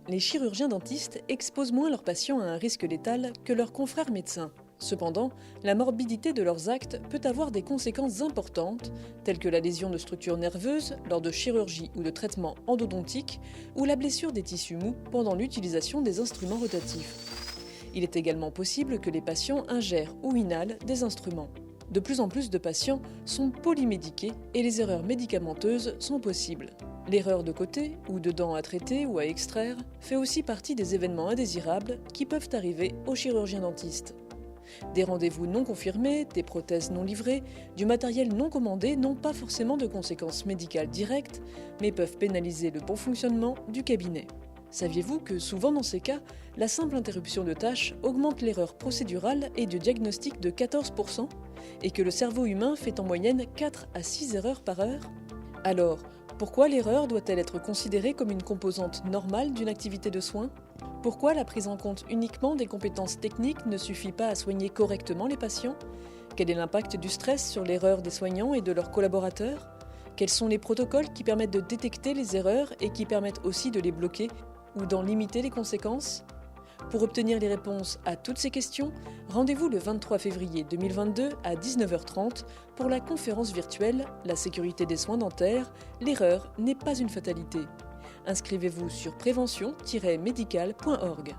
Les chirurgiens dentistes exposent moins leurs patients à un risque létal que leurs confrères médecins. Cependant, la morbidité de leurs actes peut avoir des conséquences importantes, telles que la lésion de structures nerveuses lors de chirurgie ou de traitements endodontiques, ou la blessure des tissus mous pendant l'utilisation des instruments rotatifs. Il est également possible que les patients ingèrent ou inhalent des instruments. De plus en plus de patients sont polymédiqués et les erreurs médicamenteuses sont possibles. L'erreur de côté, ou de dents à traiter ou à extraire, fait aussi partie des événements indésirables qui peuvent arriver aux chirurgiens dentistes. Des rendez-vous non confirmés, des prothèses non livrées, du matériel non commandé n'ont pas forcément de conséquences médicales directes, mais peuvent pénaliser le bon fonctionnement du cabinet. Saviez-vous que souvent dans ces cas, la simple interruption de tâches augmente l'erreur procédurale et de diagnostic de 14% et que le cerveau humain fait en moyenne 4 à 6 erreurs par heure? Alors, pourquoi l'erreur doit-elle être considérée comme une composante normale d'une activité de soins? Pourquoi la prise en compte uniquement des compétences techniques ne suffit pas à soigner correctement les patients? Quel est l'impact du stress sur l'erreur des soignants et de leurs collaborateurs? Quels sont les protocoles qui permettent de détecter les erreurs et qui permettent aussi de les bloquer ou d'en limiter les conséquences? Pour obtenir les réponses à toutes ces questions, rendez-vous le 23 février 2022 à 19h30 pour la conférence virtuelle « La sécurité des soins dentaires, l'erreur n'est pas une fatalité ». Inscrivez-vous sur prévention-médicale.org.